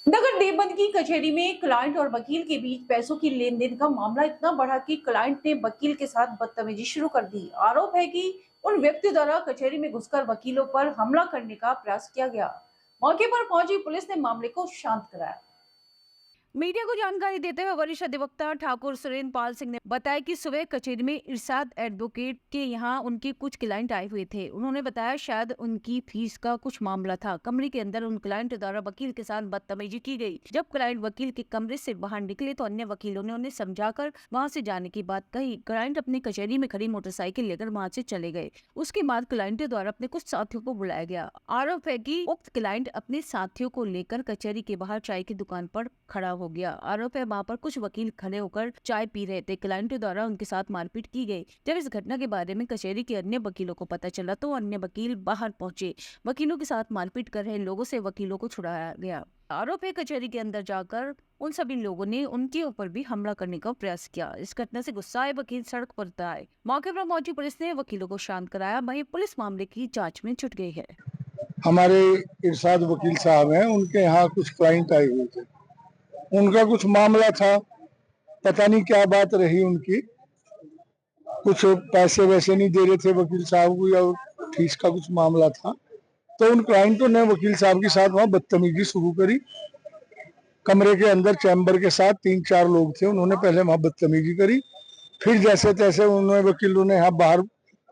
नगर देवबंद की कचहरी में क्लाइंट और वकील के बीच पैसों की लेन देन का मामला इतना बढ़ा कि क्लाइंट ने वकील के साथ बदतमीजी शुरू कर दी। आरोप है कि उन व्यक्तियों द्वारा कचहरी में घुसकर वकीलों पर हमला करने का प्रयास किया गया। मौके पर पहुंची पुलिस ने मामले को शांत कराया। मीडिया को जानकारी देते हुए वरिष्ठ अधिवक्ता ठाकुर सुरेंद्र पाल सिंह ने बताया कि सुबह कचहरी में इरशाद एडवोकेट के यहाँ उनके कुछ क्लाइंट आए हुए थे। उन्होंने बताया शायद उनकी फीस का कुछ मामला था। कमरे के अंदर उन क्लाइंट द्वारा वकील के साथ बदतमीजी की गई। जब क्लाइंट वकील के कमरे से बाहर निकले तो अन्य वकीलों ने उन्हें समझाकर वहाँ से जाने की बात कही। क्लाइंट अपनी कचहरी में खड़ी मोटरसाइकिल लेकर वहाँ से चले गए। उसके बाद क्लाइंट द्वारा अपने कुछ साथियों को बुलाया गया। आरोप है कि उक्त क्लाइंट अपने साथियों को लेकर कचहरी के बाहर चाय की दुकान पर खड़ा हो गया। आरोप है वहाँ पर कुछ वकील खड़े होकर चाय पी रहे थे। क्लाइंट द्वारा उनके साथ मारपीट की गई। जब इस घटना के बारे में कचहरी के अन्य वकीलों को पता चला तो अन्य वकील बाहर पहुंचे। वकीलों के साथ मारपीट कर रहे लोगों से वकीलों को छुड़ाया गया। आरोप है कचहरी के अंदर जाकर उन सभी लोगों ने उनके ऊपर भी हमला करने का प्रयास किया। इस घटना से गुस्साए वकील सड़क पर आए। मौके पर पहुंची पुलिस ने वकीलों को शांत कराया। वहीं पुलिस मामले की जांच में जुट गई है। हमारे इरशाद वकील साहब हैं, उनके यहाँ कुछ क्लाइंट आए हुए थे। उनका कुछ मामला था, पता नहीं क्या बात रही उनकी। कुछ पैसे वैसे नहीं दे रहे थे वकील साहब को, या फीस का कुछ मामला था। तो उन क्लाइंटों ने वकील साहब के साथ वहां बदतमीजी शुरू करी। कमरे के अंदर चैम्बर के साथ 3-4 लोग थे, उन्होंने पहले वहां बदतमीजी करी। फिर जैसे तैसे उन्होंने वकीलों ने यहाँ बाहर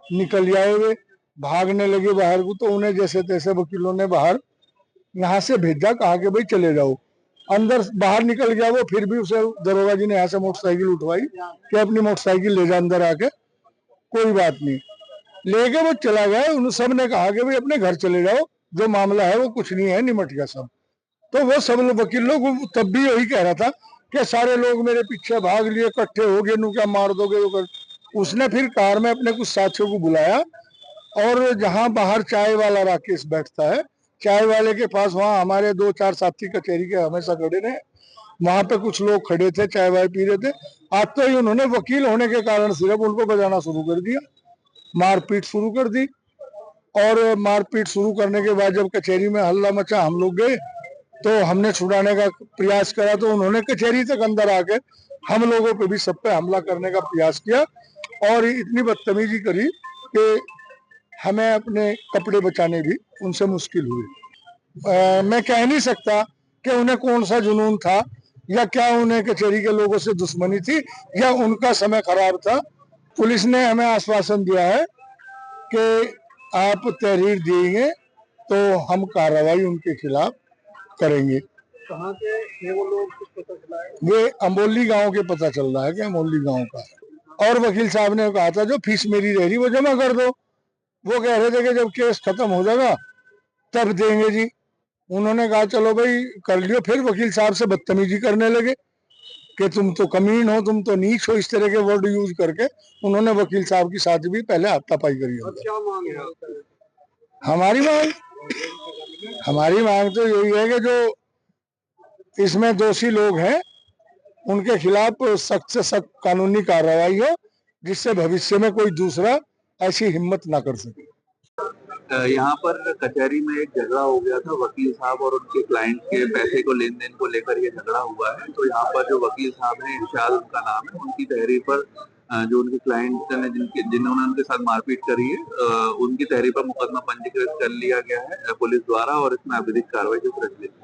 निकल आए हुए, भागने लगे बाहर को, तो उन्हें जैसे तैसे वकीलों ने बाहर यहाँ से भेजा, कहा कि भाई चले जाओ। अंदर बाहर निकल गया वो, फिर भी उसे दरोगा जी ने यहाँ से मोटरसाइकिल उठवाई कि अपनी मोटरसाइकिल ले जा अंदर आके, कोई बात नहीं। लेके वो चला गया। उन सब ने कहा कि भाई अपने घर चले जाओ, जो मामला है वो कुछ नहीं है, निमट गया सब। तो वो सब लोग वकील लोग तब भी यही कह रहा था कि सारे लोग मेरे पीछे भाग लिए, इकट्ठे हो गए, नू क्या मार दोगे वो कर। उसने फिर कार में अपने कुछ साथियों को बुलाया, और जहां बाहर चाय वाला राकेश बैठता है, चाय वाले के पास वहां हमारे 2-4 साथी कचहरी के हमेशा खड़े रहे। वहां पे कुछ लोग खड़े थे, चाय वाय पी रहे थे। आते ही उन्होंने वकील होने के कारण सिर्फ उनको बजाना शुरू कर दिया, मारपीट शुरू कर दी। और मारपीट शुरू करने के बाद जब कचहरी में हल्ला मचा, हम लोग गए तो हमने छुड़ाने का प्रयास करा, तो उन्होंने कचहरी तक अंदर आके हम लोगों पे भी सब पे हमला करने का प्रयास किया, और इतनी बदतमीजी करी कि हमें अपने कपड़े बचाने भी उनसे मुश्किल हुई। मैं कह नहीं सकता कि उन्हें कौन सा जुनून था, या क्या उन्हें कचहरी के लोगों से दुश्मनी थी, या उनका समय खराब था। पुलिस ने हमें आश्वासन दिया है कि आप तहरीर देंगे तो हम कार्रवाई उनके खिलाफ करेंगे। कहाँ के थे वो लोग, कुछ पता चला है? वे अम्बोली गांव के पता चल रहा है कि अम्बोली गांव का है। और वकील साहब ने कहा था जो फीस मेरी रह रही वो जमा कर दो। वो कह रहे थे कि जब केस खत्म हो जाएगा तब देंगे जी। उन्होंने कहा चलो भाई कर लियो। फिर वकील साहब से बदतमीजी करने लगे कि तुम तो कमीन हो, तुम तो नीच हो, इस तरह के वर्ड यूज करके उन्होंने वकील साहब के साथ भी पहले हाथापाई करी। क्या मांग है हमारी? मांग तो यही है कि जो इसमें दोषी लोग हैं उनके खिलाफ सख्त से सख्त कानूनी कार्रवाई हो, जिससे भविष्य में कोई दूसरा ऐसी हिम्मत ना कर सके। यहाँ पर कचहरी में एक झगड़ा हो गया था, वकील साहब और उनके क्लाइंट के पैसे को लेन देन को लेकर ये झगड़ा हुआ है। तो यहाँ पर जो वकील साहब हैं, इरशाद उनका नाम है, उनकी तहरीर पर जो उनके क्लाइंट ने जिन्होंने उनके साथ मारपीट करी है, उनकी तहरीर पर मुकदमा पंजीकृत कर लिया गया है पुलिस द्वारा, और इसमें अविधिक कार्रवाई जो प्रचलित है।